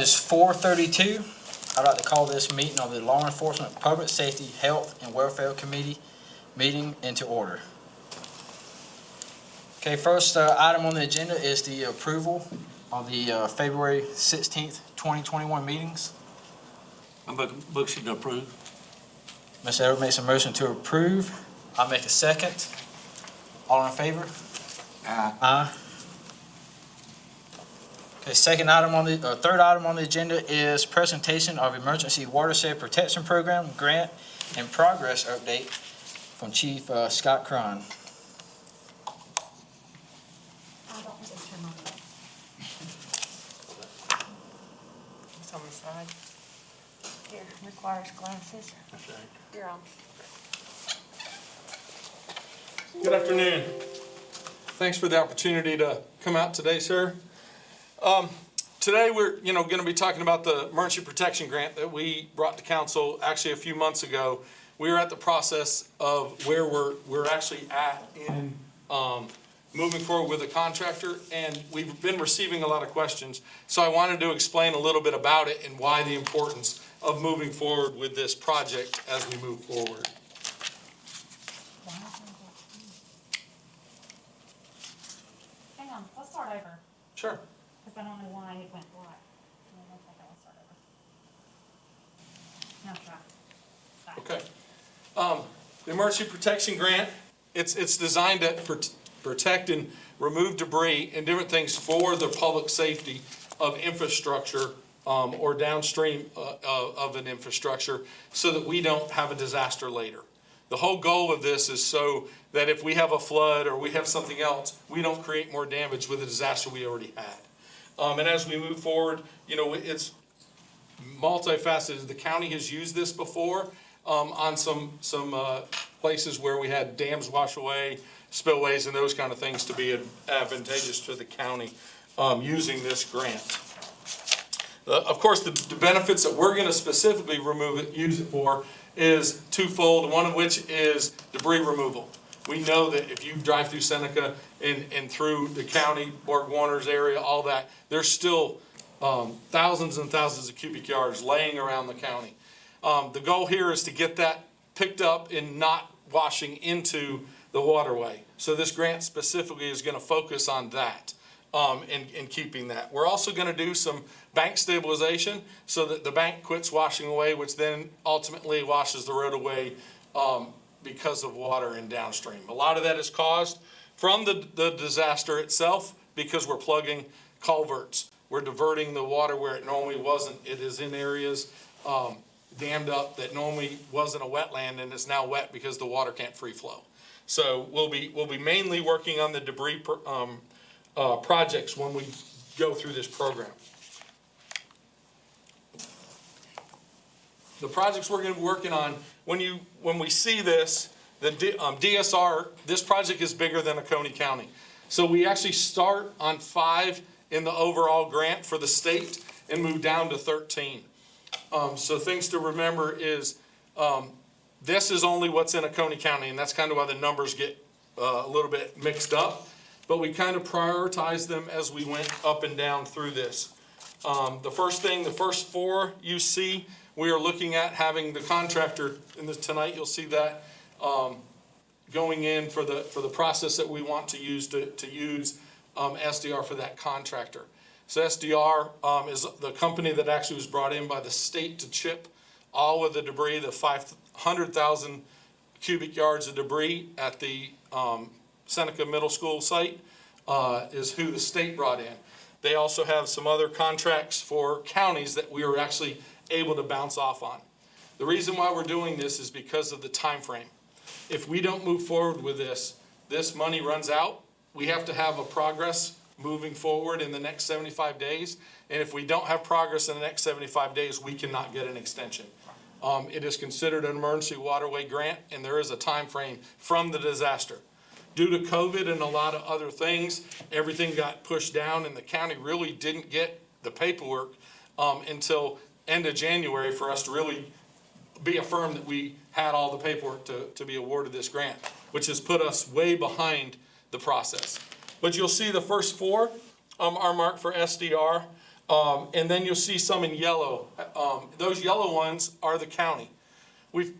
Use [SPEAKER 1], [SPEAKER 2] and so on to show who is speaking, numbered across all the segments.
[SPEAKER 1] is 4:32. I'd like to call this meeting of the Law Enforcement Public Safety, Health, and Welfare Committee meeting into order. Okay, first item on the agenda is the approval of the February 16th, 2021 meetings.
[SPEAKER 2] I make a motion to approve.
[SPEAKER 1] Mr. Edwards makes a motion to approve. I'll make a second. All in favor?
[SPEAKER 2] Aye.
[SPEAKER 1] Aye. Okay, third item on the agenda is presentation of Emergency Watershed Protection Program grant and progress update from Chief Scott Cron.
[SPEAKER 3] It's on the side.
[SPEAKER 4] Here, requires glasses. You're on.
[SPEAKER 5] Good afternoon. Thanks for the opportunity to come out today, sir. Today we're going to be talking about the emergency protection grant that we brought to council actually a few months ago. We are at the process of where we're actually at in moving forward with a contractor, and we've been receiving a lot of questions. So I wanted to explain a little bit about it and why the importance of moving forward with this project as we move forward.
[SPEAKER 4] Hang on, let's start over,
[SPEAKER 5] Sure.
[SPEAKER 4] because I don't know why it went black. Let's start over. Now try. Back.
[SPEAKER 5] Okay. The emergency protection grant, it's designed to protect and remove debris and different things for the public safety of infrastructure or downstream of an infrastructure so that we don't have a disaster later. The whole goal of this is so that if we have a flood or we have something else, we don't create more damage with a disaster we already had. And as we move forward, it's multifaceted. The county has used this before on some places where we had dams wash away, spillways, and those kind of things to be advantageous to the county using this grant. Of course, the benefits that we're going to specifically use it for is twofold, one of which is debris removal. We know that if you drive through Seneca and through the county, Borg Warner's area, all that, there's still thousands and thousands of cubic yards laying around the county. The goal here is to get that picked up and not washing into the waterway. So this grant specifically is going to focus on that and keeping that. We're also going to do some bank stabilization so that the bank quits washing away, which then ultimately washes the road away because of water and downstream. A lot of that is caused from the disaster itself because we're plugging culverts. We're diverting the water where it normally wasn't. It is in areas dammed up that normally wasn't a wetland and it's now wet because the water can't free flow. So we'll be mainly working on the debris projects when we go through this program. The projects we're going to be working on, when we see this, the DSR, this project is bigger than Oconee County. So we actually start on 5 in the overall grant for the state and move down to 13. So things to remember is this is only what's in Oconee County, and that's kind of why the numbers get a little bit mixed up. But we kind of prioritized them as we went up and down through this. The first 4 you see, we are looking at having the contractor, tonight you'll see that going in for the process that we want to use to use SDR for that contractor. So SDR is the company that actually was brought in by the state to chip all of the debris, the 500,000 cubic yards of debris at the Seneca Middle School site is who the state brought in. They also have some other contracts for counties that we were actually able to bounce off on. The reason why we're doing this is because of the time frame. If we don't move forward with this money runs out. We have to have a progress moving forward in the next 75 days. And if we don't have progress in the next 75 days, we cannot get an extension. It is considered an emergency waterway grant, and there is a time frame from the disaster. Due to COVID and a lot of other things, everything got pushed down, and the county really didn't get the paperwork until end of January for us to really be affirmed that we had all the paperwork to be awarded this grant, which has put us way behind the process. But you'll see the first 4 are marked for SDR. And then you'll see some in yellow. Those yellow ones are the county. We've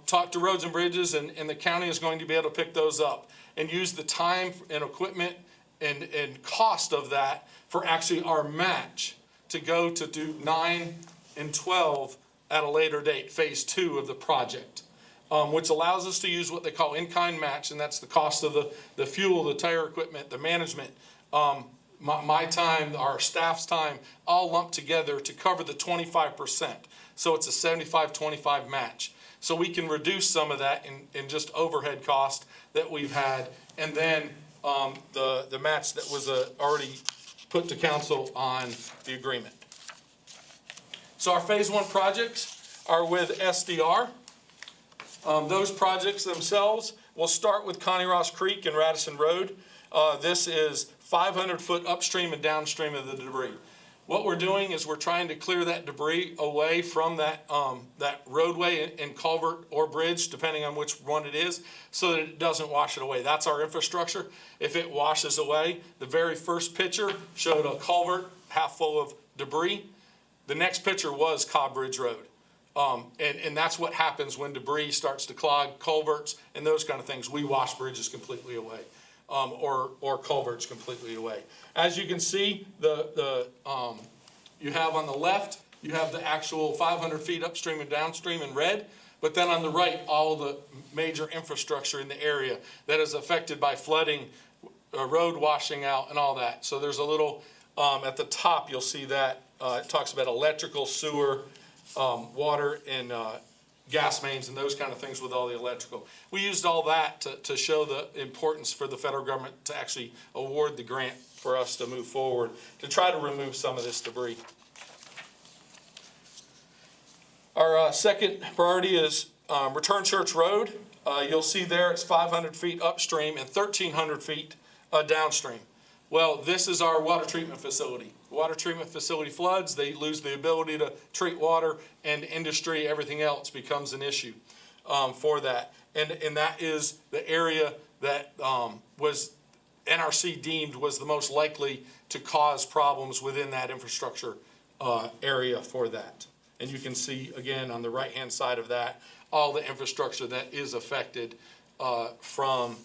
[SPEAKER 5] talked to Roads and Bridges, and the county is going to be able to pick those up and use the time and equipment and cost of that for actually our match to go to do 9 and 12 at a later date, phase 2 of the project, which allows us to use what they call in-kind match, and that's the cost of the fuel, the tire equipment, the management, my time, our staff's time, all lumped together to cover the 25%. So it's a 75-25 match. So we can reduce some of that in just overhead cost that we've had. And then the match that was already put to council on the agreement. So our phase 1 projects are with SDR. Those projects themselves will start with Connie Ross Creek and Radisson Road. This is 500 foot upstream and downstream of the debris. What we're doing is we're trying to clear that debris away from that roadway and culvert or bridge, depending on which one it is, so that it doesn't wash it away. That's our infrastructure. If it washes away, the very first picture showed a culvert half full of debris. The next picture was Cobb Bridge Road. And that's what happens when debris starts to clog culverts and those kind of things. We wash bridges completely away. Or culverts completely away. As you can see, you have on the left, you have the actual 500 feet upstream and downstream in red, but then on the right, all the major infrastructure in the area that is affected by flooding, road washing out and all that. So there's a little, at the top, you'll see that, it talks about electrical, sewer, water, and gas mains and those kind of things with all the electrical. We used all that to show the importance for the federal government to actually award the grant for us to move forward, to try to remove some of this debris. Our second priority is Return Church Road. You'll see there it's 500 feet upstream and 1,300 feet downstream. Well, this is our water treatment facility. Water treatment facility floods, they lose the ability to treat water, and industry, everything else becomes an issue for that. And that is the area that was NRC deemed was the most likely to cause problems within that infrastructure area for that. And you can see, again, on the right-hand side of that, all the infrastructure that is affected from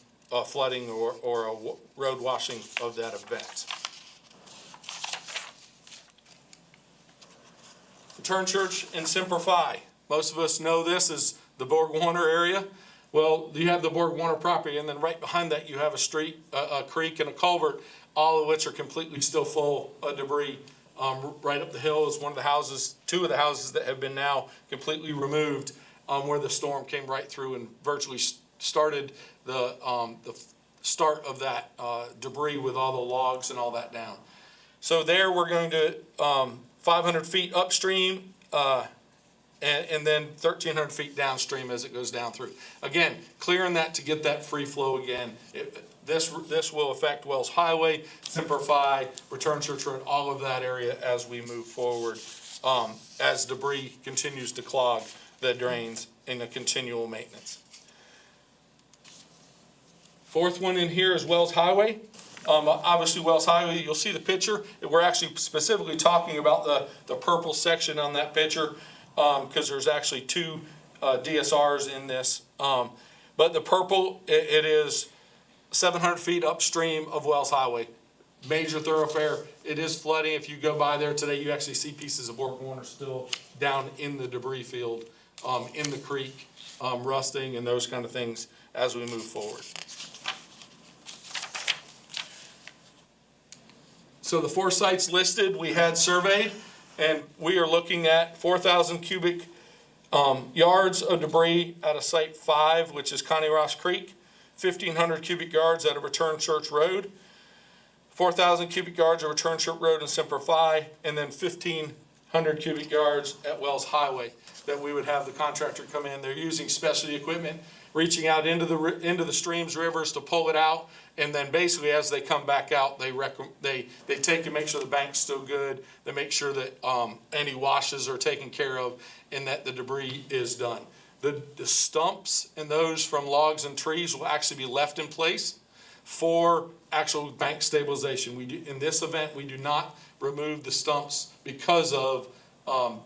[SPEAKER 5] flooding or a road washing of that event. Return Church and Semper Fi. Most of us know this as the Borg-Warner area. Well, you have the Borg-Warner property, and then right behind that you have a street, a creek, and a culvert, all of which are completely still full of debris. Right up the hill is one of the houses, 2 of the houses that have been now completely removed, where the storm came right through and virtually started the start of that debris with all the logs and all that down. So there we're going to 500 feet upstream and then 1,300 feet downstream as it goes down through. Again, clearing that to get that free flow again. This will affect Wells Highway, Semper Fi, Return Church Road, all of that area as we move forward, as debris continues to clog the drains in a continual maintenance. Fourth one in here is Wells Highway. Obviously, Wells Highway, you'll see the picture. We're actually specifically talking about the purple section on that picture because there's actually 2 DSRs in this. But the purple, it is 700 feet upstream of Wells Highway. Major thoroughfare. It is flooding. If you go by there today, you actually see pieces of Borg-Warner still down in the debris field, in the creek, rusting and those kind of things as we move forward. So the 4 sites listed we had surveyed, and we are looking at 4,000 cubic yards of debris out of Site 5, which is Connie Ross Creek, 1,500 cubic yards out of Return Church Road, 4,000 cubic yards of Return Church Road and Semper Fi, and then 1,500 cubic yards at Wells Highway that we would have the contractor come in. They're using specialty equipment, reaching out into the streams, rivers to pull it out. And then basically as they come back out, they take and make sure the bank's still good. They make sure that any washes are taken care of and that the debris is done. The stumps and those from logs and trees will actually be left in place. for actual bank stabilization. We do, in this event, we do not remove the stumps because of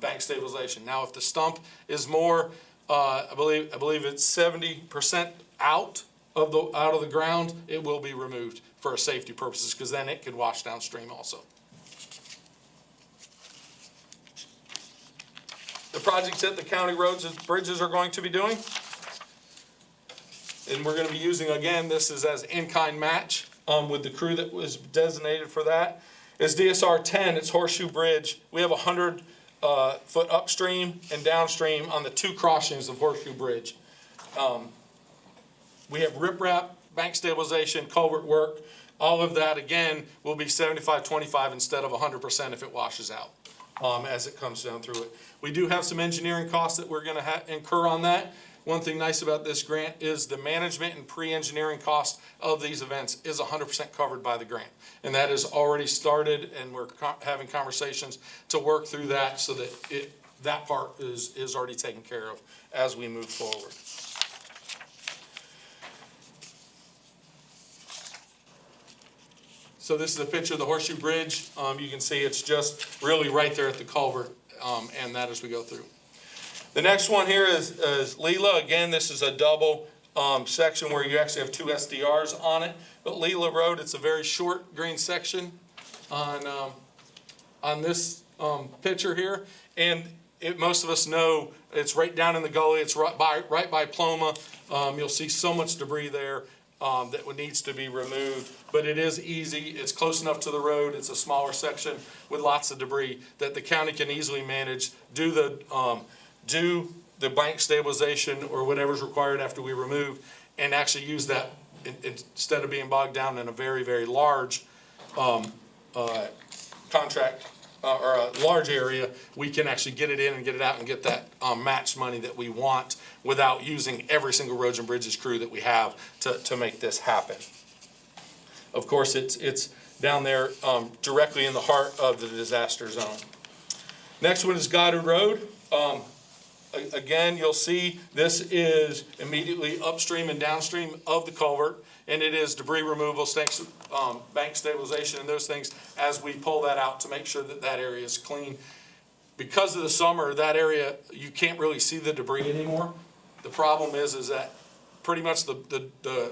[SPEAKER 5] bank stabilization. Now, if the stump is more, I believe it's 70% out of the ground, it will be removed for safety purposes, because then it could wash downstream also. The projects that the county roads and bridges are going to be doing, and we're going to be using, again, this is as in-kind match with the crew that was designated for that, is DSR 10. It's Horseshoe Bridge. We have 100 foot upstream and downstream on the two crossings of Horseshoe Bridge. We have riprap, bank stabilization, culvert work. All of that, again, will be 75-25 instead of 100% if it washes out as it comes down through it. We do have some engineering costs that we're going to incur on that. One thing nice about this grant is the management and pre-engineering cost of these events is 100% covered by the grant. And that is already started, and we're having conversations to work through that so that that part is already taken care of as we move forward. So this is a picture of the Horseshoe Bridge. You can see it's just really right there at the culvert, and that as we go through. The next one here is Leela. Again, this is a double section where you actually have two SDRs on it. But Leela Road, it's a very short green section on this picture here. And most of us know it's right down in the gully. It's right by Ploma. You'll see so much debris there that needs to be removed. But it is easy. It's close enough to the road. It's a smaller section with lots of debris that the county can easily manage. Do the bank stabilization or whatever's required after we remove, and actually use that instead of being bogged down in a very, very large contract or a large area. We can actually get it in and get it out and get that match money that we want without using every single roads and bridges crew that we have to make this happen. Of course, it's down there directly in the heart of the disaster zone. Next one is Goddard Road. Again, you'll see this is immediately upstream and downstream of the culvert, and it is debris removal, bank stabilization, and those things as we pull that out to make sure that that area is clean. Because of the summer, that area, you can't really see the debris anymore. The problem is that pretty much the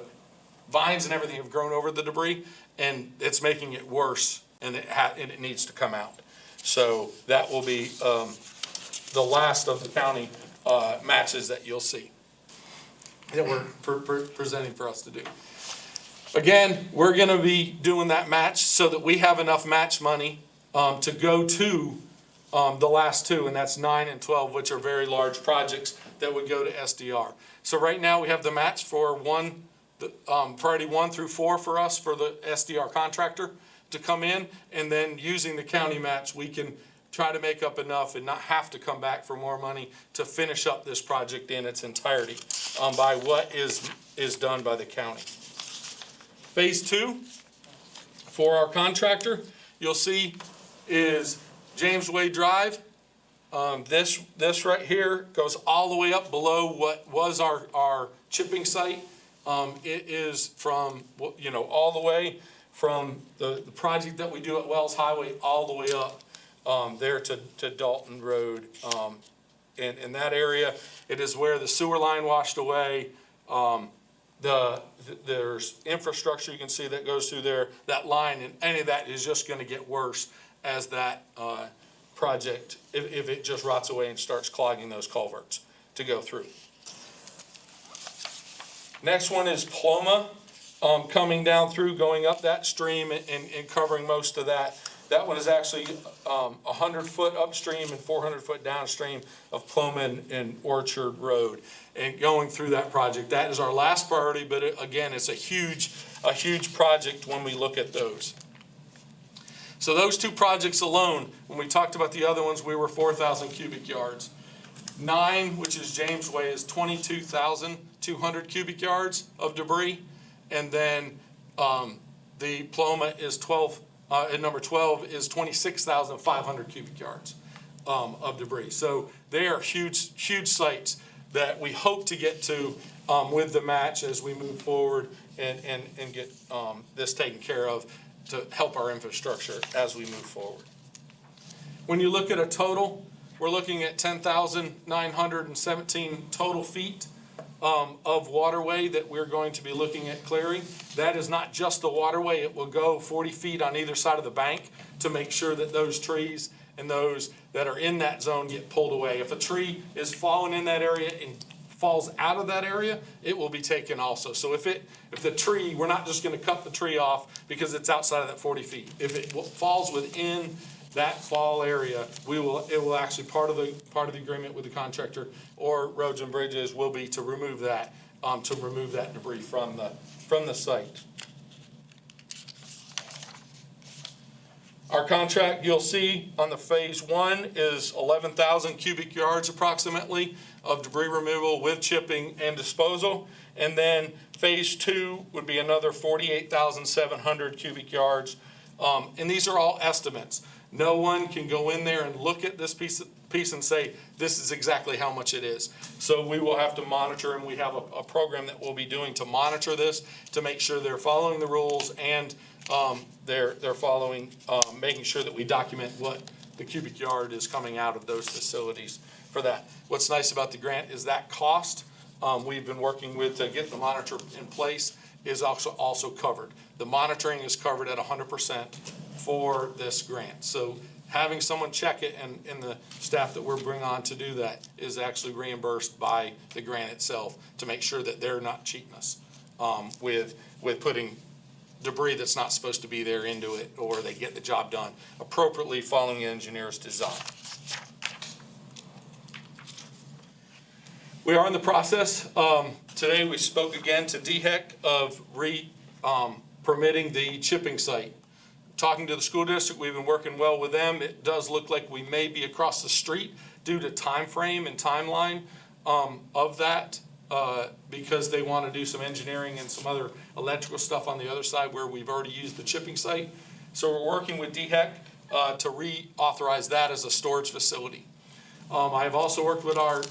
[SPEAKER 5] vines and everything have grown over the debris, and it's making it worse, and it needs to come out. So that will be the last of the county matches that you'll see that we're presenting for us to do. Again, we're going to be doing that match so that we have enough match money to go to the last two, and that's 9 and 12, which are very large projects that would go to SDR. So right now we have the match for priority 1 through 4 for us for the SDR contractor to come in, and then using the county match, we can try to make up enough and not have to come back for more money to finish up this project in its entirety by what is done by the county. Phase 2 for our contractor, you'll see is James Way Drive. This right here goes all the way up below what was our chipping site. It is from, all the way from the project that we do at Wells Highway all the way up there to Dalton Road. In that area, it is where the sewer line washed away. There's infrastructure you can see that goes through there, that line, and any of that is just going to get worse as that project, if it just rots away and starts clogging those culverts to go through. Next one is Ploma, coming down through, going up that stream and covering most of that. That one is actually 100 foot upstream and 400 foot downstream of Ploma and Orchard Road, and going through that project. That is our last priority, but again, it's a huge project when we look at those. So those two projects alone, when we talked about the other ones, we were 4,000 cubic yards. 9, which is James Way, is 22,200 cubic yards of debris, and then the Ploma is and number 12 is 26,500 cubic yards of debris. So they are huge sites that we hope to get to with the match as we move forward and get this taken care of to help our infrastructure as we move forward. When you look at a total, we're looking at 10,917 total feet of waterway that we're going to be looking at clearing. That is not just the waterway. It will go 40 feet on either side of the bank to make sure that those trees and those that are in that zone get pulled away. If a tree is falling in that area and falls out of that area, it will be taken also. So if the tree, we're not just gonna cut the tree off because it's outside of that 40 feet. If it falls within that fall area, it will actually, part of the agreement with the contractor or Roads and Bridges will be to remove that debris from the site. Our contract, you'll see on the phase 1 is 11,000 cubic yards approximately of debris removal with chipping and disposal. And then phase 2 would be another 48,700 cubic yards. And these are all estimates. No one can go in there and look at this piece and say, this is exactly how much it is. So we will have to monitor, and we have a program that we'll be doing to monitor this, to make sure they're following the rules and they're following, making sure that we document what the cubic yard is coming out of those facilities for that. What's nice about the grant is that cost we've been working with to get the monitor in place is also covered. The monitoring is covered at 100% for this grant. So having someone check it and the staff that we're bringing on to do that is actually reimbursed by the grant itself to make sure that they're not cheating us with putting debris that's not supposed to be there into it, or they get the job done appropriately following the engineer's design. We are in the process. Today we spoke again to DHEC of permitting the chipping site. Talking to the school district, we've been working well with them. It does look like we may be across the street due to time frame and timeline of that because they want to do some engineering and some other electrical stuff on the other side where we've already used the chipping site. So we're working with DHEC to reauthorize that as a storage facility. I have also worked with our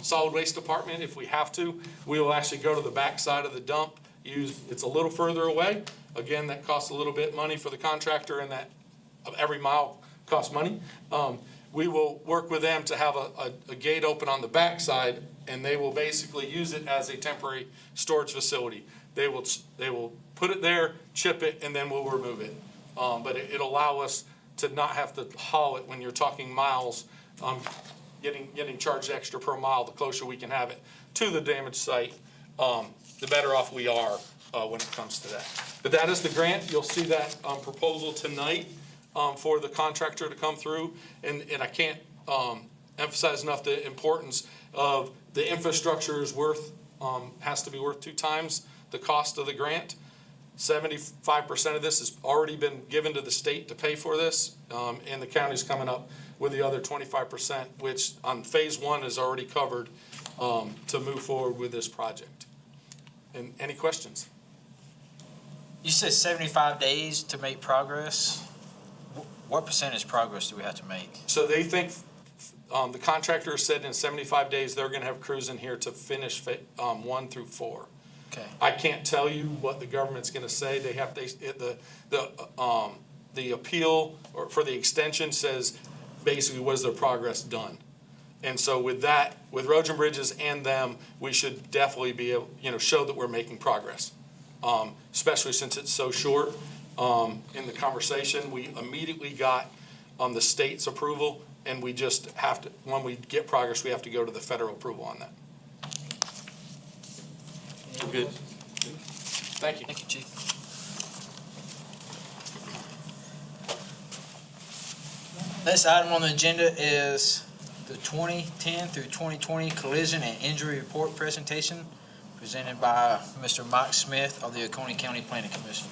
[SPEAKER 5] solid waste department. If we have to, we will actually go to the back side of the dump. It's a little further away. Again, that costs a little bit money for the contractor, and that every mile costs money. We will work with them to have a gate open on the back side, and they will basically use it as a temporary storage facility. They will put it there, chip it, and then we'll remove it. But it'll allow us to not have to haul it when you're talking miles, getting charged extra per mile. The closer we can have it to the damaged site, the better off we are when it comes to that. But that is the grant. You'll see that proposal tonight for the contractor to come through. And I can't emphasize enough the importance of the infrastructure is has to be worth 2 times the cost of the grant. 75% of this has already been given to the state to pay for this, and the county's coming up with the other 25%, which on phase 1 is already covered to move forward with this project. And any questions?
[SPEAKER 1] You said 75 days to make progress. What percentage progress do we have to make?
[SPEAKER 5] So they think, the contractor said in 75 days, they're gonna have crews in here to finish 1 through 4.
[SPEAKER 1] Okay.
[SPEAKER 5] I can't tell you what the government's gonna say. The appeal or for the extension says basically was their progress done. And so with that, with Roads and Bridges and them, we should definitely be able, show that we're making progress. Especially since it's so short. In the conversation, we immediately got the state's approval, and we just have to, when we get progress, we have to go to the federal approval on that.
[SPEAKER 2] We're good.
[SPEAKER 5] Thank you.
[SPEAKER 1] Thank you, Chief. Next item on the agenda is the 2010 through 2020 Collision and Injury Report presentation presented by Mr. Mike Smith of the Oconee County Planning Commission.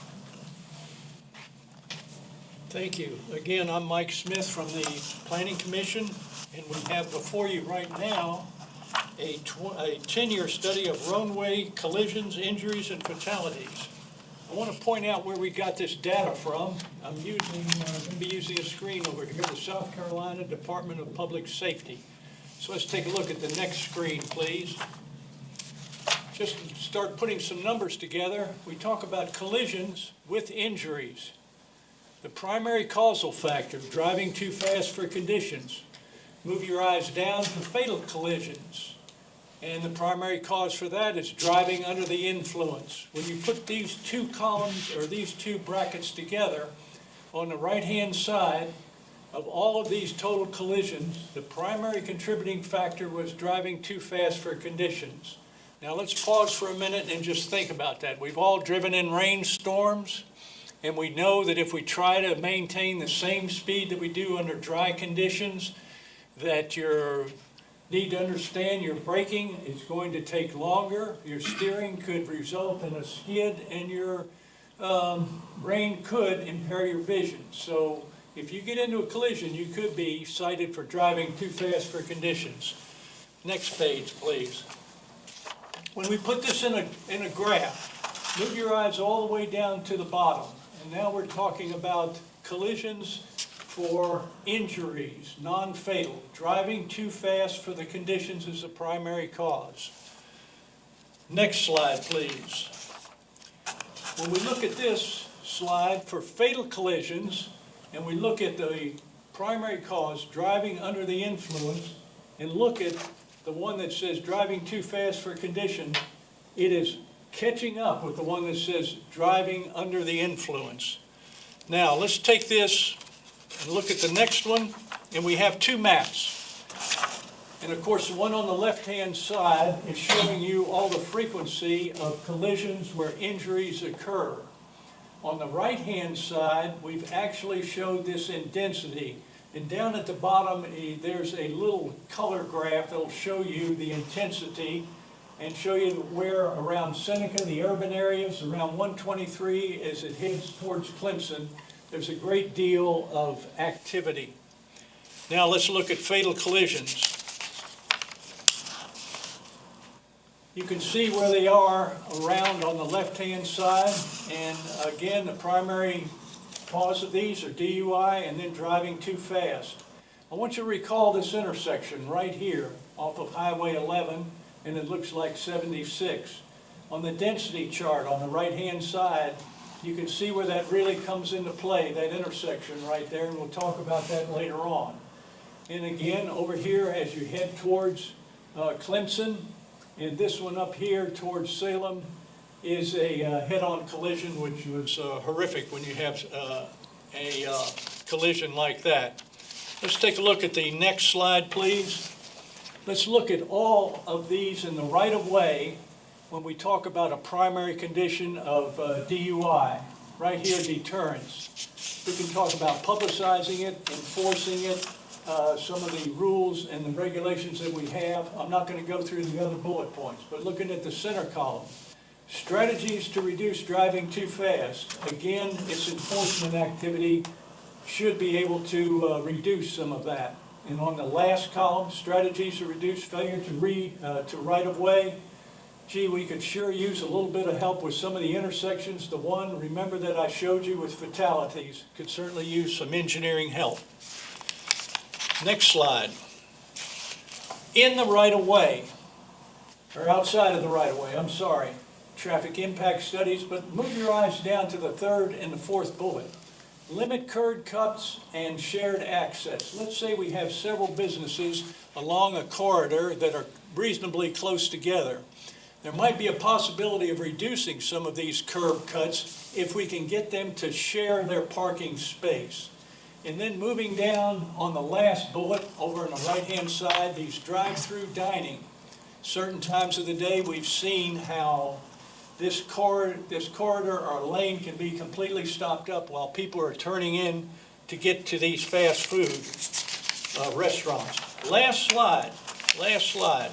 [SPEAKER 6] Thank you. Again, I'm Mike Smith from the Planning Commission, and we have before you right now a 10-year study of roadway collisions, injuries, and fatalities. I want to point out where we got this data from. I'm going to be using a screen over here, the South Carolina Department of Public Safety. So let's take a look at the next screen, please. just to start putting some numbers together, we talk about collisions with injuries. The primary causal factor, driving too fast for conditions. Move your eyes down to fatal collisions. And the primary cause for that is driving under the influence. When you put these two columns or these two brackets together, on the right-hand side of all of these total collisions, the primary contributing factor was driving too fast for conditions. Now let's pause for a minute and just think about that. We've all driven in rainstorms, and we know that if we try to maintain the same speed that we do under dry conditions, that you need to understand your braking is going to take longer, your steering could result in a skid, and your rain could impair your vision. So if you get into a collision, you could be cited for driving too fast for conditions. Next page, please. When we put this in a graph, move your eyes all the way down to the bottom. And now we're talking about collisions for injuries, non-fatal. Driving too fast for the conditions is the primary cause. Next slide, please. When we look at this slide for fatal collisions, and we look at the primary cause, driving under the influence, and look at the one that says driving too fast for condition, it is catching up with the one that says driving under the influence. Now, let's take this and look at the next one, and we have two maps. And of course, the one on the left-hand side is showing you all the frequency of collisions where injuries occur. On the right-hand side, we've actually showed this in density. And down at the bottom, there's a little color graph that'll show you the intensity and show you where around Seneca, the urban areas, around 123 as it heads towards Clemson, there's a great deal of activity. Now let's look at fatal collisions. You can see where they are around on the left-hand side, and again, the primary cause of these are DUI and then driving too fast. I want you to recall this intersection right here off of Highway 11, and it looks like 76. On the density chart on the right-hand side, you can see where that really comes into play, that intersection right there, and we'll talk about that later on. And again, over here as you head towards Clemson, and this one up here towards Salem is a head-on collision, which was horrific when you have a collision like that. Let's take a look at the next slide, please. Let's look at all of these in the right-of-way when we talk about a primary condition of DUI. Right here, deterrence. We can talk about publicizing it, enforcing it, some of the rules and the regulations that we have. I'm not going to go through the other bullet points, but looking at the center column. Strategies to reduce driving too fast. Again, its enforcement activity should be able to reduce some of that. And on the last column, strategies to reduce failure to right-of-way. Gee, we could sure use a little bit of help with some of the intersections. The one, remember that I showed you with fatalities, could certainly use some engineering help. Next slide. In the right-of-way, or outside of the right-of-way, I'm sorry, traffic impact studies, but move your eyes down to the third and the fourth bullet. Limit curb cuts and shared access. Let's say we have several businesses along a corridor that are reasonably close together. There might be a possibility of reducing some of these curb cuts if we can get them to share their parking space. And then moving down on the last bullet over on the right-hand side, these drive-through dining. Certain times of the day we've seen how this corridor or lane can be completely stopped up while people are turning in to get to these fast food restaurants. Last slide,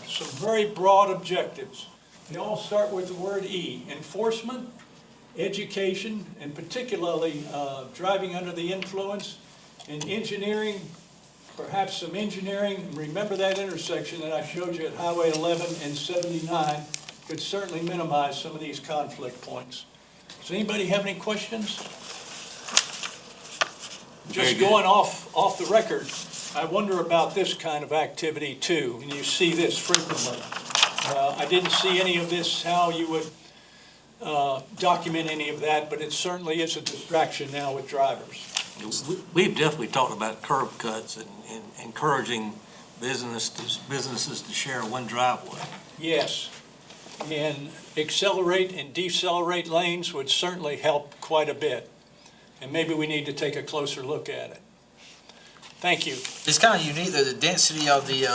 [SPEAKER 6] some very broad objectives. They all start with the word E, enforcement, education, and particularly driving under the influence, and engineering, perhaps some engineering. Remember that intersection that I showed you at Highway 11 and 79 could certainly minimize some of these conflict points. Does anybody have any questions?
[SPEAKER 2] Very
[SPEAKER 6] Just
[SPEAKER 2] good.
[SPEAKER 6] going off the record, I wonder about this kind of activity too, and you see this frequently. I didn't see any of this, how you would document any of that, but it certainly is a distraction now with drivers.
[SPEAKER 2] We've definitely talked about curb cuts and encouraging businesses to share one driveway.
[SPEAKER 6] Yes, and accelerate and decelerate lanes would certainly help quite a bit. And maybe we need to take a closer look at it. Thank you.
[SPEAKER 1] It's kind of unique that the density of the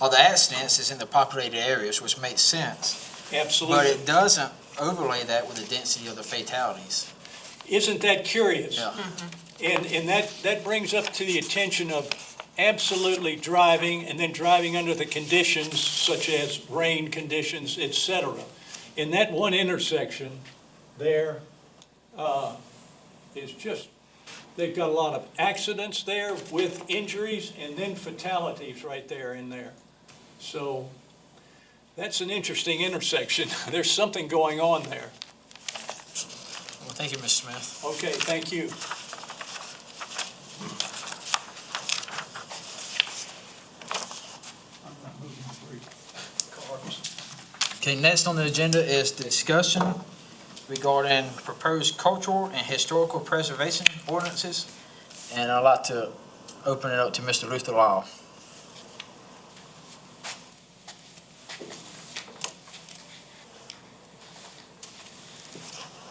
[SPEAKER 1] accidents is in the populated areas, which makes sense. But
[SPEAKER 6] Absolutely.
[SPEAKER 1] it doesn't overlay that with the density of the fatalities.
[SPEAKER 6] Isn't that curious?
[SPEAKER 1] Yeah.
[SPEAKER 6] And that brings up to the attention of absolutely driving and then driving under the conditions such as rain conditions, et cetera. In that one intersection there is just, they've got a lot of accidents there with injuries and then fatalities right there in there. So that's an interesting intersection. There's something going on there.
[SPEAKER 1] Well, thank you, Mr. Smith.
[SPEAKER 6] Okay, thank you.
[SPEAKER 1] Okay, next on the agenda is discussion regarding proposed cultural and historical preservation ordinances. And I'd like to open it up to Mr. Luther Lyle.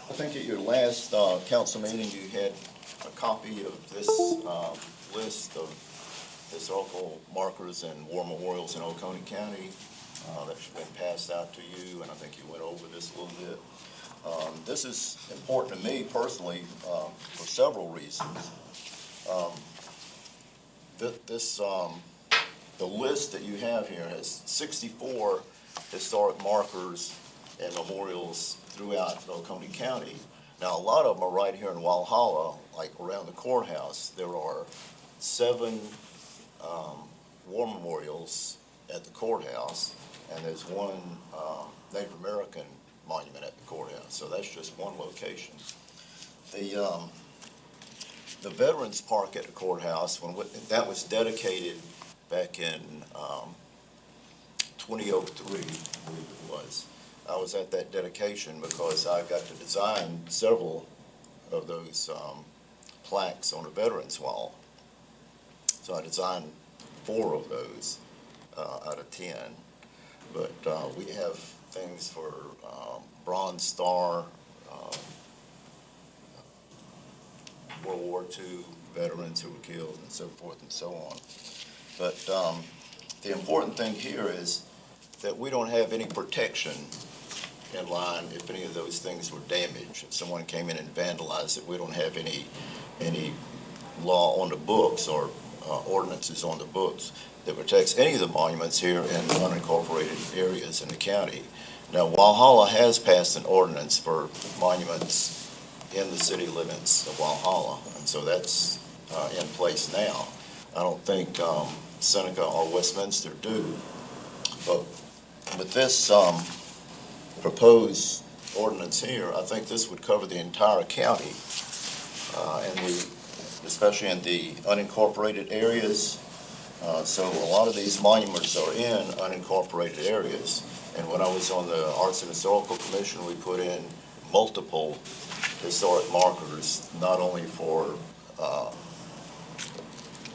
[SPEAKER 7] I think at your last council meeting, you had a copy of this list of historical markers and war memorials in Oconee County that's been passed out to you, and I think you went over this a little bit. This is important to me personally for several reasons. The list that you have here has 64 historic markers and memorials throughout Oconee County. Now, a lot of them are right here in Walhalla, like around the courthouse. There are 7 war memorials at the courthouse, and there's one Native American monument at the courthouse. So that's just one location. The Veterans Park at the courthouse, that was dedicated back in 2003, I believe it was. I was at that dedication because I got to design several of those plaques on the Veterans Wall. So I designed 4 of those out of 10. But we have things for Bronze Star, World War II veterans who were killed, and so forth and so on. But the important thing here is that we don't have any protection in line if any of those things were damaged. If someone came in and vandalized it, we don't have any law on the books or ordinances on the books that protects any of the monuments here in unincorporated areas in the county. Now, Walhalla has passed an ordinance for monuments in the city limits of Walhalla, and so that's in place now. I don't think Seneca or Westminster do, but with this proposed ordinance here, I think this would cover the entire county, especially in the unincorporated areas. So a lot of these monuments are in unincorporated areas. And when I was on the Arts and Historical Commission, we put in multiple historic markers, not only for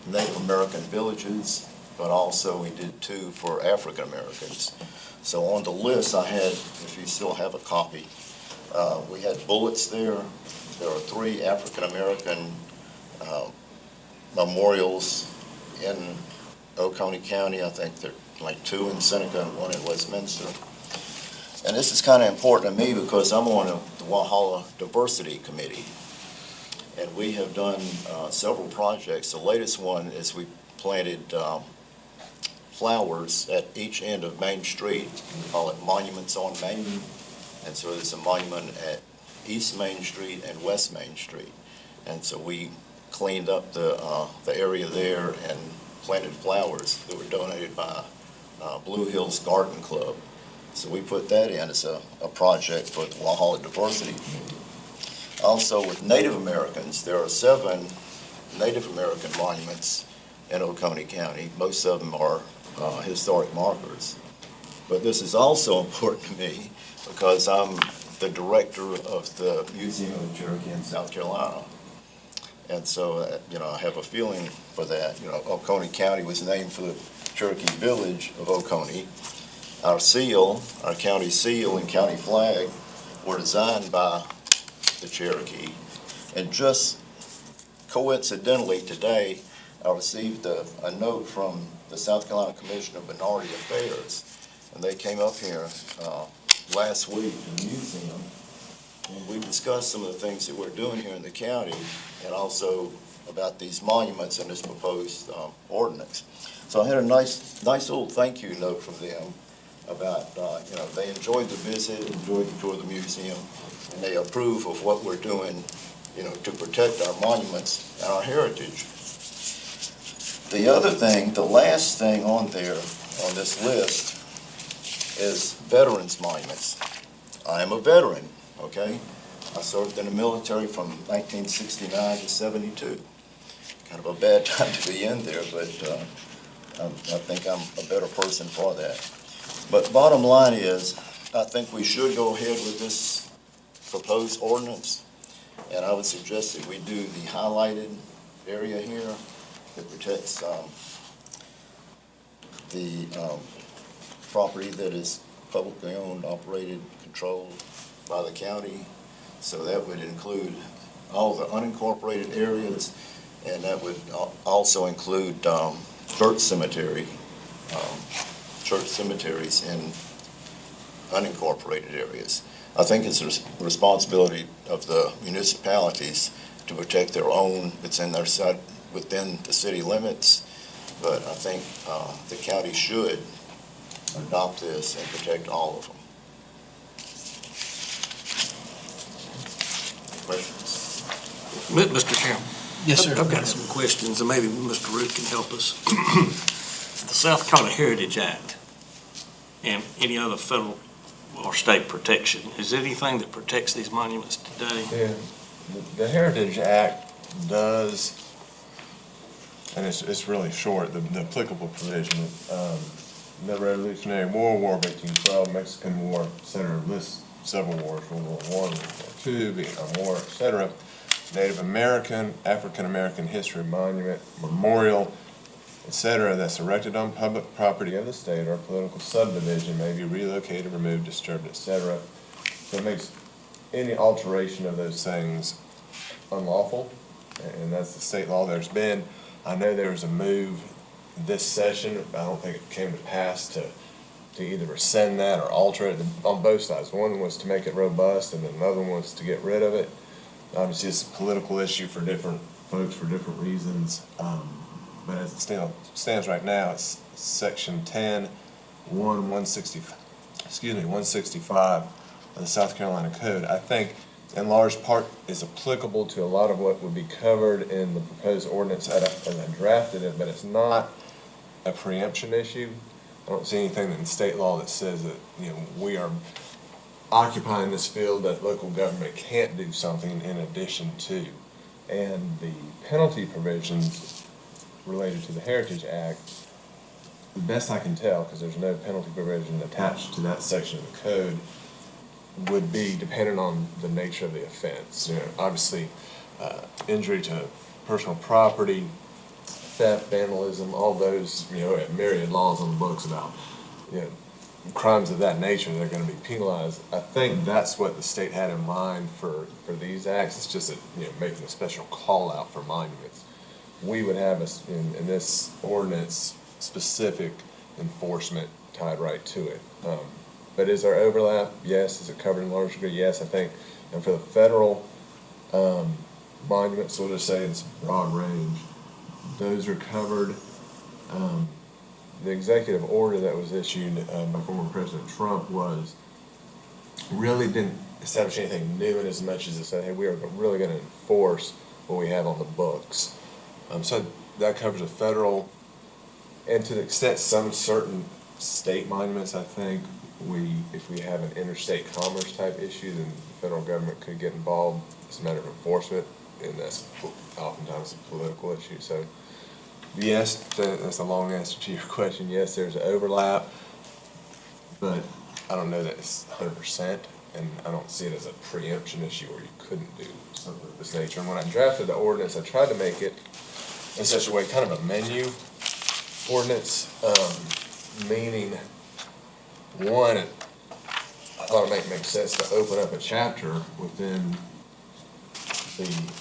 [SPEAKER 7] Native American villages, but also we did 2 for African Americans. So on the list I had, if you still have a copy, we had bullets there. There are 3 African American memorials in Oconee County. I think there are like 2 in Seneca and 1 in Westminster. And this is kind of important to me because I'm on the Walhalla Diversity Committee. And we have done several projects. The latest one is we planted flowers at each end of Main Street. We call it Monuments on Main. And so there's a monument at East Main Street and West Main Street. And so we cleaned up the area there and planted flowers that were donated by Blue Hills Garden Club. So we put that in as a project for the Walhalla Diversity Committee. Also with Native Americans, there are 7 Native American monuments in Oconee County. Most of them are historic markers. But this is also important to me because I'm the director of the Museum of the Cherokee in South Carolina. And so, I have a feeling for that. Oconee County was named for the Cherokee village of Oconee. Our seal, our county seal and county flag were designed by the Cherokee. And just coincidentally, today, I received a note from the South Carolina Commission of Minority Affairs. And they came up here last week in the museum, and we discussed some of the things that we're doing here in the county, and also about these monuments and this proposed ordinance. So I had a nice little thank you note from them about, they enjoyed the visit, enjoyed the tour of the museum, and they approve of what we're doing, to protect our monuments and our heritage. The other thing, the last thing on there, on this list, is veterans monuments. I am a veteran, okay? I served in the military from 1969 to 72. Kind of a bad time to be in there, but I think I'm a better person for that. But bottom line is, I think we should go ahead with this proposed ordinance, and I would suggest that we do the highlighted area here that protects the property that is publicly owned, operated, controlled by the county. So that would include all the unincorporated areas, and that would also include church cemeteries in unincorporated areas. I think it's a responsibility of the municipalities to protect their own, it's in their side, within the city limits, but I think the county should adopt this and protect all of them. Questions?
[SPEAKER 2] Mr. Chairman.
[SPEAKER 1] Yes, sir.
[SPEAKER 2] I've got some questions, and maybe Mr. Root can help us. The South Carolina Heritage Act and any other federal or state protection, is there anything that protects these monuments today?
[SPEAKER 8] Yeah, the Heritage Act does, and it's really short, the applicable provision, the Revolutionary War, War of 1812, Mexican War, et cetera, lists several wars, World War I, World War II, Vietnam War, et cetera. Native American, African American History Monument, Memorial, et cetera, that's erected on public property of the state or political subdivision may be relocated, removed, disturbed, et cetera. So it makes any alteration of those things unlawful, and that's the state law. There's been, I know there was a move this session, I don't think it came to pass to either rescind that or alter it on both sides. One was to make it robust, and another one was to get rid of it. Obviously, it's a political issue for different folks for different reasons. But as it stands right now, it's section 165 of the South Carolina Code. I think in large part is applicable to a lot of what would be covered in the proposed ordinance as I drafted it, but it's not a preemption issue. I don't see anything in state law that says that, we are occupying this field that local government can't do something in addition to. And the penalty provisions related to the Heritage Act, the best I can tell, because there's no penalty provision attached to that section of the code, would be dependent on the nature of the offense. Obviously, injury to personal property, theft, vandalism, all those, myriad laws on the books about, crimes of that nature that are going to be penalized. I think that's what the state had in mind for these acts. It's just that, making a special call out for monuments. We would have in this ordinance specific enforcement tied right to it. But is there overlap? Yes. Is it covered in large degree? Yes, I think. And for the federal monuments, we'll just say it's broad range. Those are covered. The executive order that was issued by former President Trump really didn't establish anything new in as much as it said, hey, we are really going to enforce what we have on the books. So that covers the federal, and to the extent some certain state monuments, I think if we have an interstate commerce type issue, then the federal government could get involved. It's a matter of enforcement, and that's oftentimes a political issue. So yes, that's a long answer to your question. Yes, there's an overlap, but I don't know that it's 100%, and I don't see it as a preemption issue where you couldn't do something of this nature. And when I drafted the ordinance, I tried to make it in such a way, kind of a menu ordinance, meaning, one, I thought it make sense to open up a chapter within the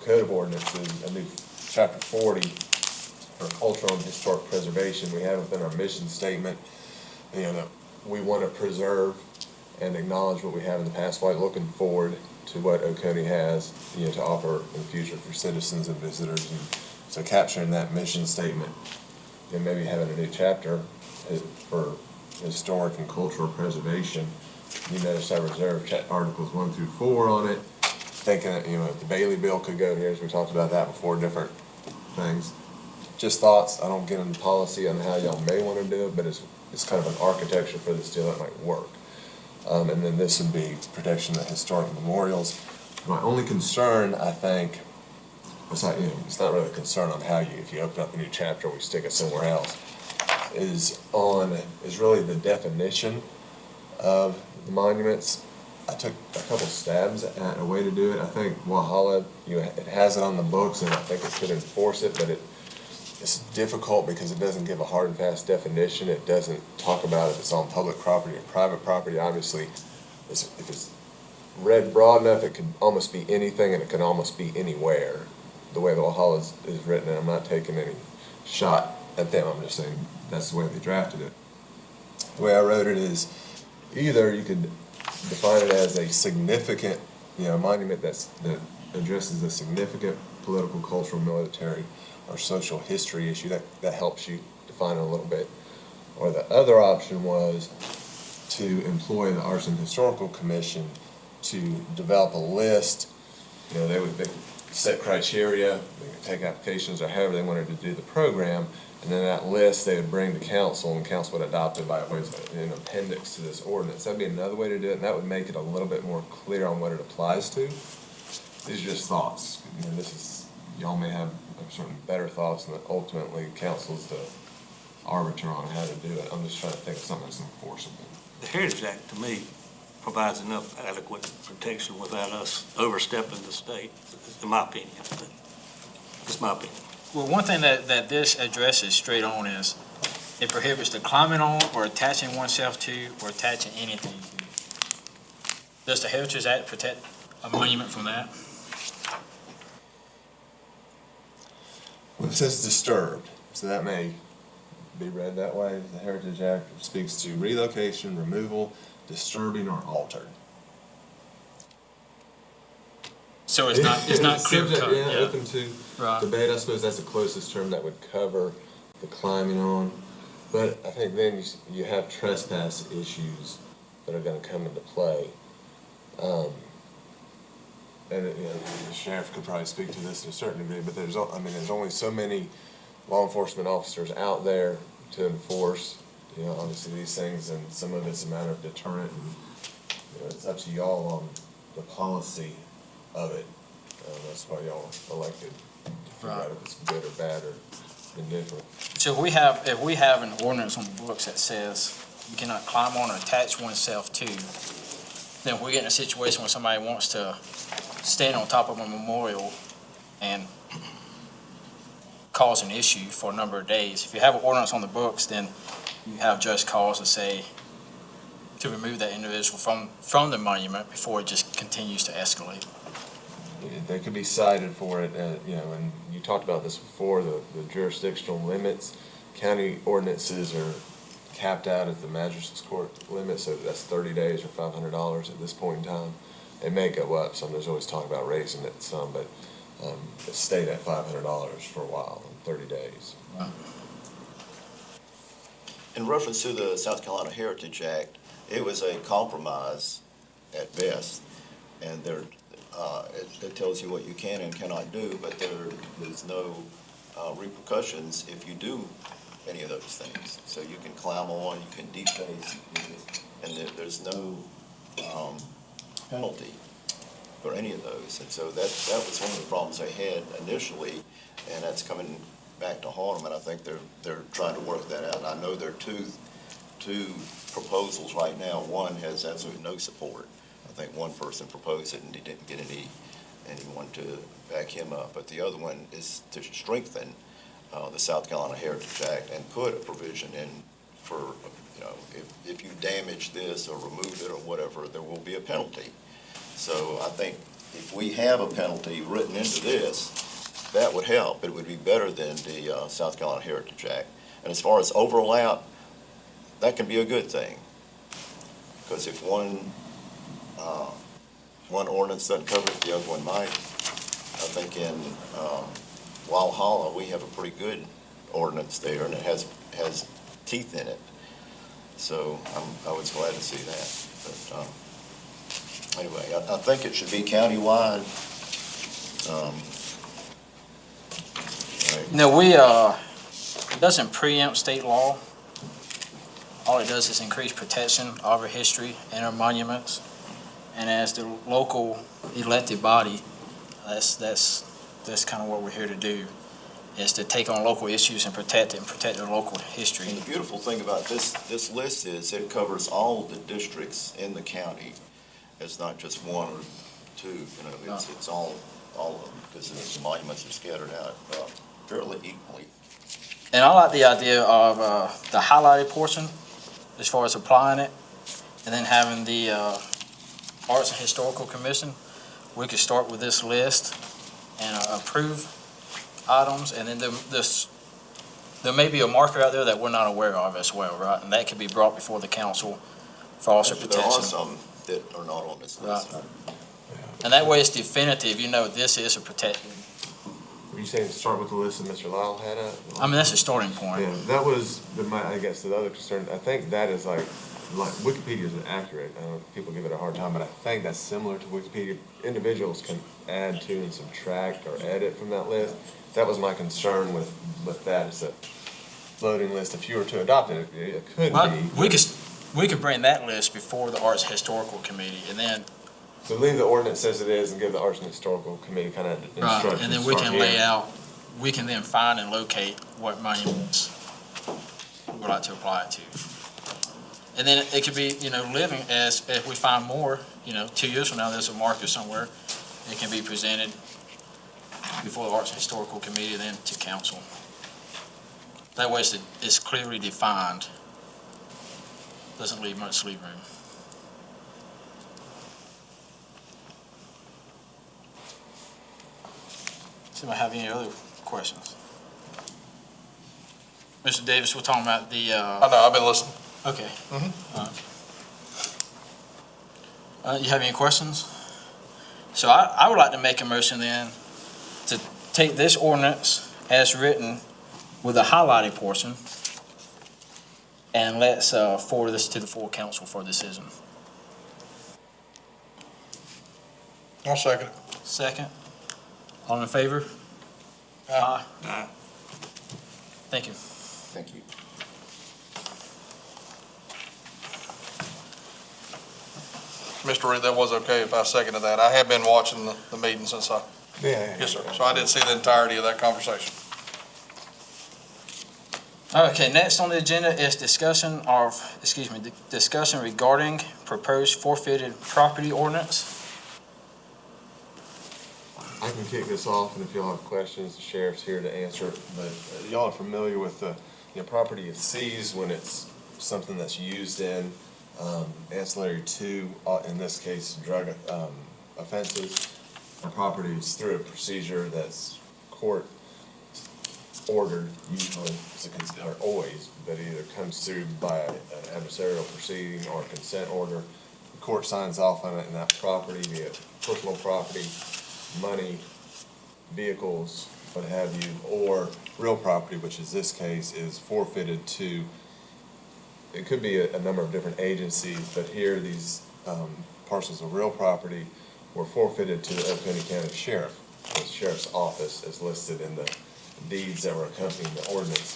[SPEAKER 8] Code of Ordinances, a new chapter 40 for cultural and historic preservation. We have within our mission statement, that we want to preserve and acknowledge what we have in the past while looking forward to what Oconee has, to offer in the future for citizens and visitors. And so capturing that mission statement and maybe having a new chapter for historic and cultural preservation. You notice I reserved Articles 1 through 4 on it, thinking that, the Bailey bill could go here, as we talked about that before, different things. Just thoughts. I don't get into policy on how y'all may want to do it, but it's kind of an architecture for this deal that might work. And then this would be protection of historic memorials. My only concern, I think, it's not really a concern on how if you open up a new chapter, we stick it somewhere else, is really the definition of the monuments. I took a couple stabs at a way to do it. I think Walhalla, it has it on the books, and I think it could enforce it, but it's difficult because it doesn't give a hard and fast definition. It doesn't talk about if it's on public property or private property. Obviously, if it's read broad enough, it could almost be anything, and it can almost be anywhere. The way the Walhalla is written, and I'm not taking any shot at them. I'm just saying that's the way they drafted it. The way I wrote it is either you could define it as a significant, monument that addresses a significant political, cultural, military, or social history issue. That helps you define it a little bit. Or the other option was to employ the Arts and Historical Commission to develop a list. They would set criteria, they could take applications or however they wanted to do the program, and then that list they would bring to council, and council would adopt it by way of an appendix to this ordinance. That'd be another way to do it, and that would make it a little bit more clear on what it applies to. These are just thoughts. Y'all may have certain better thoughts, and ultimately council's the arbiter on how to do it. I'm just trying to think of something that's enforceable.
[SPEAKER 2] The Heritage Act, to me, provides enough adequate protection without us overstepping the state, in my opinion. But it's my opinion.
[SPEAKER 1] Well, one thing that this addresses straight on is it prohibits the climbing on or attaching oneself to or attaching anything to. Does the Heritage Act protect a monument from that?
[SPEAKER 8] Well, it says disturbed, so that may be read that way. The Heritage Act speaks to relocation, removal, disturbing, or altered.
[SPEAKER 1] So it's not clear cut.
[SPEAKER 8] Yeah, open to
[SPEAKER 1] Right.
[SPEAKER 8] debate. I suppose that's the closest term that would cover the climbing on. But I think then you have trespass issues that are going to come into play. And the sheriff could probably speak to this to a certain degree, but there's only so many law enforcement officers out there to enforce, obviously these things, and some of it's a matter of deterrent, and it's up to y'all on the policy of it. That's why y'all elected to figure out if it's good or bad or indifferent.
[SPEAKER 1] So if we have an ordinance on the books that says you cannot climb on or attach oneself to, then we're getting a situation where somebody wants to stand on top of a memorial and cause an issue for a number of days. If you have an ordinance on the books, then you have just cause to remove that individual from the monument before it just continues to escalate.
[SPEAKER 8] They could be cited for it, and you talked about this before, the jurisdictional limits. County ordinances are capped out at the magistrate's court limit, so that's 30 days or $500 at this point in time. It may go up, so there's always talk about raising it some, but it stayed at $500 for a while, 30 days.
[SPEAKER 1] Wow.
[SPEAKER 7] In reference to the South Carolina Heritage Act, it was a compromise at best, and it tells you what you can and cannot do, but there's no repercussions if you do any of those things. So you can climb on, you can deface, and there's no penalty for any of those. And so that was one of the problems they had initially, and that's coming back to haunt them, and I think they're trying to work that out. And I know their tooth two proposals right now. One has absolutely no support. I think one person proposed it and he didn't get anyone to back him up. But the other one is to strengthen the South Carolina Heritage Act and put a provision in for, if you damage this or remove it or whatever, there will be a penalty. So I think if we have a penalty written into this, that would help. It would be better than the South Carolina Heritage Act. And as far as overlap, that can be a good thing. Because if one ordinance doesn't cover it, the other one might. I think in Walhalla, we have a pretty good ordinance there, and it has teeth in it. So I was glad to see that. But anyway, I think it should be countywide.
[SPEAKER 1] No, it doesn't preempt state law. All it does is increase protection of our history and our monuments. And as the local elected body, that's kind of what we're here to do, is to take on local issues and protect it and protect our local history.
[SPEAKER 7] And the beautiful thing about this list is it covers all the districts in the county. It's not just one or two, it's all of them, because the monuments are scattered out fairly equally.
[SPEAKER 1] And I like the idea of the highlighted portion as far as applying it, and then having the Arts and Historical Commission. We could start with this list and approve items, and then there may be a marker out there that we're not aware of as well, right? And that could be brought before the council for also
[SPEAKER 7] There are
[SPEAKER 1] protection.
[SPEAKER 7] some that are not on this list.
[SPEAKER 1] Right. And that way it's definitive, this is a protected.
[SPEAKER 8] Were you saying start with the list that Mr. Lyle had up?
[SPEAKER 1] I mean, that's a starting point.
[SPEAKER 8] Yeah, that was I guess the other concern. I think that is like Wikipedia is accurate. I don't know if people give it a hard time, but I think that's similar to Wikipedia. Individuals can add to and subtract or edit from that list. That was my concern with that. It's a floating list. If you were to adopt it, it could
[SPEAKER 1] Well,
[SPEAKER 8] be.
[SPEAKER 1] we could bring that list before the Arts Historical Committee, and then,
[SPEAKER 8] So leave the ordinance as it is and give the Arts and Historical Committee kind of instructions.
[SPEAKER 1] right, and then we
[SPEAKER 8] start
[SPEAKER 1] can lay
[SPEAKER 8] here.
[SPEAKER 1] out, we can then find and locate what monuments we'd like to apply it to. And then it could be, living as, if we find more, 2 years from now, there's a marker somewhere, it can be presented before the Arts and Historical Committee, then to council. That way it's clearly defined, doesn't leave much leave room. Does anybody have any other questions? Mr. Davis, we're talking about the,
[SPEAKER 5] I know, I've been listening.
[SPEAKER 1] okay. You have any questions? So I would like to make a motion then to take this ordinance as written with a highlighted portion, and let's forward this to the full council for decision.
[SPEAKER 5] I'll second it.
[SPEAKER 1] Second. All in favor? Aye.
[SPEAKER 2] Aye.
[SPEAKER 1] Thank you.
[SPEAKER 7] Thank you.
[SPEAKER 5] Mr. Reed, that was okay if I seconded that. I have been watching the meeting since
[SPEAKER 8] Yeah.
[SPEAKER 5] yes, sir. So I did see the entirety of that conversation.
[SPEAKER 1] Okay, next on the agenda is discussion regarding proposed forfeited property ordinance.
[SPEAKER 8] I can kick this off, and if y'all have questions, the sheriff's here to answer. But y'all are familiar with the property is seized when it's something that's used in ancillary to, in this case, drug offenses. The property is through a procedure that's court ordered, usually, or always, but it either comes through by an adversarial proceeding or a consent order. The court signs off on it, and that property, be it personal property, money, vehicles, what have you, or real property, which is this case, is forfeited to, it could be a number of different agencies, but here these parcels of real property were forfeited to the Oconee County Sheriff. The Sheriff's Office is listed in the deeds that were accompanying the ordinance.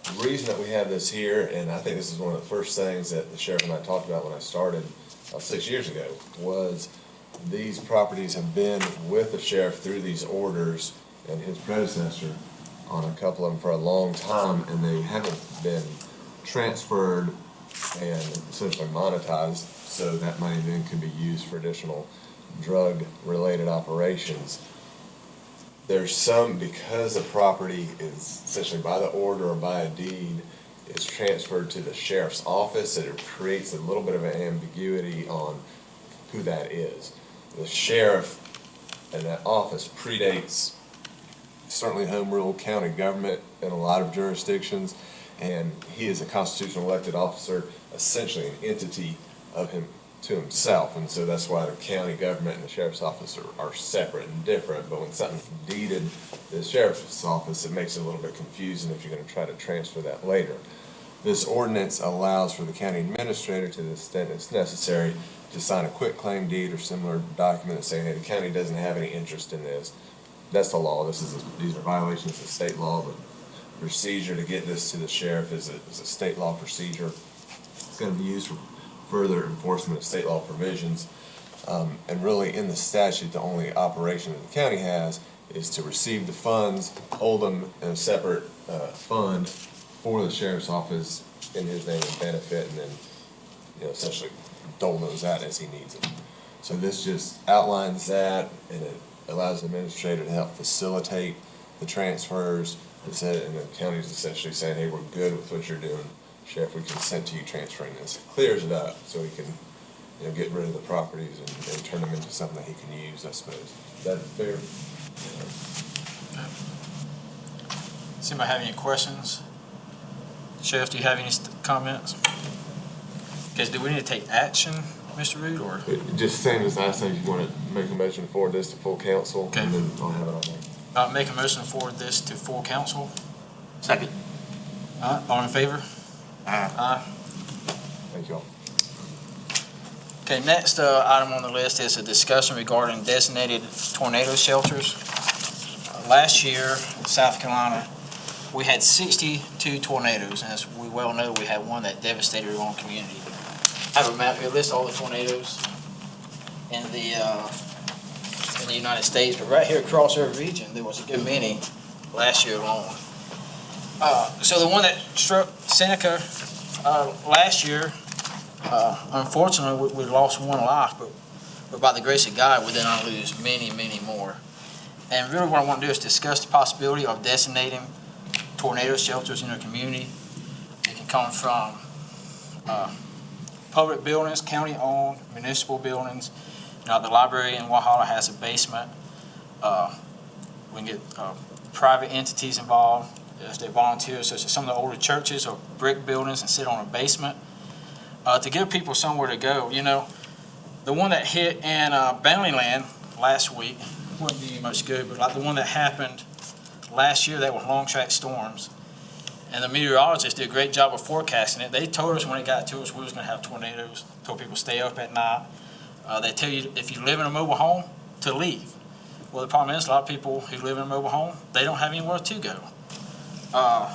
[SPEAKER 8] The reason that we have this here, and I think this is one of the first things that the sheriff and I talked about when I started 6 years ago, was these properties have been with the sheriff through these orders and his predecessor on a couple of them for a long time, and they haven't been transferred and essentially monetized, so that money then can be used for additional drug-related operations. There's some, because the property is essentially by the order or by a deed, it's transferred to the sheriff's office, and it creates a little bit of an ambiguity on who that is. The sheriff and that office predates certainly home rule county government in a lot of jurisdictions, and he is a constitutional elected officer, essentially an entity of him to himself, and so that's why the county government and the sheriff's office are separate and different. But when something's deeded to the sheriff's office, it makes it a little bit confusing if you're going to try to transfer that later. This ordinance allows for the county administrator, to the extent it's necessary, to sign a quitclaim deed or similar document saying, hey, the county doesn't have any interest in this. That's the law. These are violations of state law. The procedure to get this to the sheriff is a state law procedure. It's going to be used for further enforcement of state law provisions. And really, in the statute, the only operation that the county has is to receive the funds, hold them in a separate fund for the sheriff's office in his name and benefit, and then, essentially dole those out as he needs them. So this just outlines that, and it allows the administrator to help facilitate the transfers. And the county's essentially saying, hey, we're good with what you're doing. Sheriff, we consent to you transferring this. It clears it up so he can, get rid of the properties and turn them into something that he can use, I suppose. Is that fair?
[SPEAKER 1] Does anybody have any questions? Sheriff, do you have any comments? Because do we need to take action, Mr. Root, or?
[SPEAKER 8] Just same as last time, you want to make a motion to forward this to full council,
[SPEAKER 1] Okay.
[SPEAKER 8] and then I'll have it on there.
[SPEAKER 1] Make a motion to forward this to full council.
[SPEAKER 2] Second.
[SPEAKER 1] All in favor? Aye.
[SPEAKER 8] Thank you all.
[SPEAKER 1] Okay, next item on the list is a discussion regarding designated tornado shelters. Last year in South Carolina, we had 62 tornadoes, and as we well know, we had one that devastated our own community. I have a map here, lists all the tornadoes in the United States, but right here across our region, there was a good many last year alone. So the one that struck Seneca last year, unfortunately, we lost one life, but by the grace of God, we did not lose many, many more. And really what I want to do is discuss the possibility of designating tornado shelters in our community. It can come from public buildings, county-owned, municipal buildings. The library in Walhalla has a basement. We can get private entities involved as they volunteer, such as some of the older churches or brick buildings, and sit on a basement to give people somewhere to go. The one that hit in Bountyland last week wouldn't do you much good, but like the one that happened last year, that was long track storms. And the meteorologists did a great job of forecasting it. They told us when it got to us we was going to have tornadoes, told people stay up at night. They tell you if you live in a mobile home to leave. Well, the problem is a lot of people who live in a mobile home, they don't have anywhere to go.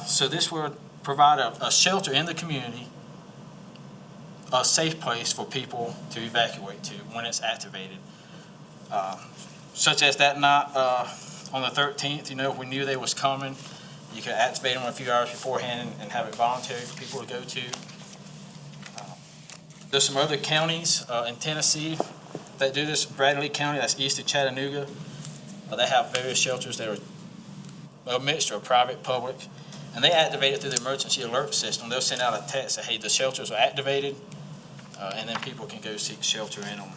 [SPEAKER 1] So this would provide a shelter in the community, a safe place for people to evacuate to when it's activated. Such as that night on the 13th, if we knew they was coming, you could activate them a few hours beforehand and have it voluntary for people to go to. There's some other counties in Tennessee that do this. Bradley County, that's east of Chattanooga. They have various shelters that are a mixture of private, public, and they activate it through the emergency alert system. They'll send out a text that, hey, the shelters are activated, and then people can go seek shelter in them.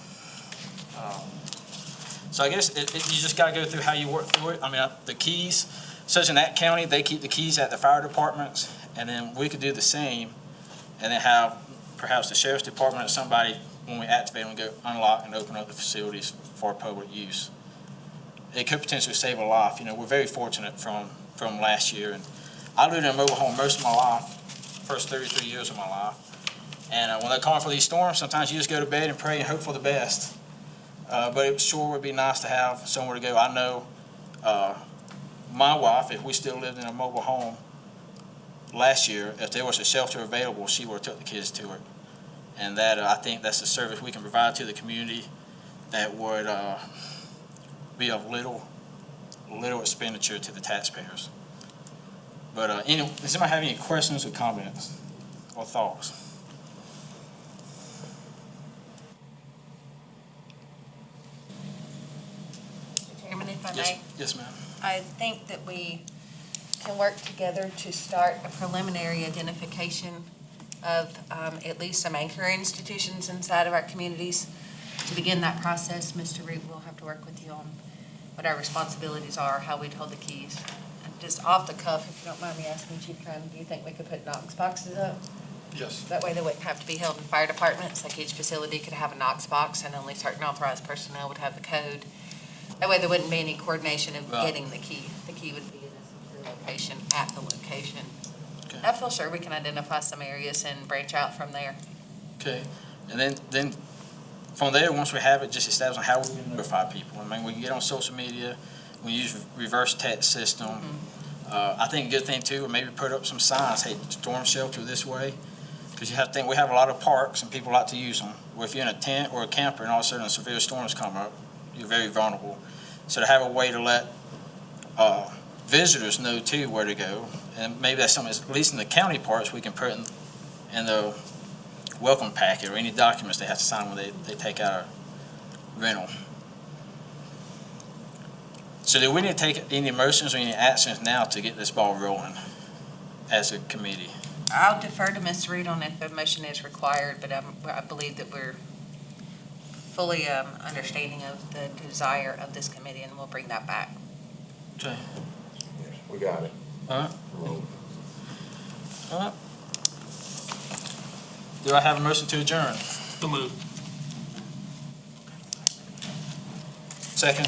[SPEAKER 1] So I guess you just got to go through how you work through it. The keys, such in that county, they keep the keys at the fire departments, and then we could do the same, and then have perhaps the sheriff's department or somebody, when we activate them, go unlock and open up the facilities for public use. It could potentially save a life. We're very fortunate from last year, and I lived in a mobile home most of my life, first 33 years of my life. And when they call for these storms, sometimes you just go to bed and pray and hope for the best. But it sure would be nice to have somewhere to go. I know my wife, if we still lived in a mobile home last year, if there was a shelter available, she would have took the kids to it. And that I think that's a service we can provide to the community that would be of little expenditure to the taxpayers. But anyway, does anybody have any questions or comments? or thoughts?
[SPEAKER 3] Chairman, if I
[SPEAKER 1] Yes,
[SPEAKER 3] may,
[SPEAKER 1] yes, ma'am.
[SPEAKER 3] I think that we can work together to start a preliminary identification of at least some anchor institutions inside of our communities. To begin that process, Mr. Root will have to work with you on what our responsibilities are, how we'd hold the keys. And just off the cuff, if you don't mind me asking, Chief Crown, do you think we could put Knox boxes up?
[SPEAKER 5] Yes.
[SPEAKER 3] That way they wouldn't have to be held in fire departments, like each facility could have a Knox box and only certain authorized personnel would have the code. That way there wouldn't be any coordination of
[SPEAKER 1] Right.
[SPEAKER 3] getting the key. The key would be in a secure location at the location.
[SPEAKER 1] Okay.
[SPEAKER 3] I feel sure we can identify some areas and branch out from there.
[SPEAKER 1] Okay, and then from there, once we have it, just establish how we notify people. I mean, we can get on social media, we use reverse text system. I think a good thing too, maybe put up some signs, hey, storm shelter this way. Because you have to think, we have a lot of parks and people like to use them. Where if you're in a tent or a camper and all of a sudden severe storms come up, you're very vulnerable. So to have a way to let visitors know too where to go, and maybe that's something, at least in the county parts, we can put in the welcome packet or any documents they have to sign when they take out a rental. So do we need to take any motions or any actions now to get this ball rolling as a committee?
[SPEAKER 3] I'll defer to Ms. Root on if a motion is required, but I believe that we're fully understanding of the desire of this committee, and we'll bring that back.
[SPEAKER 1] Okay.
[SPEAKER 8] Yes, we got it.
[SPEAKER 1] All right.
[SPEAKER 8] Roll.
[SPEAKER 1] All right. Do I have a motion to adjourn?
[SPEAKER 2] So moved.
[SPEAKER 1] Second.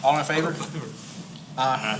[SPEAKER 1] All in favor? Aye.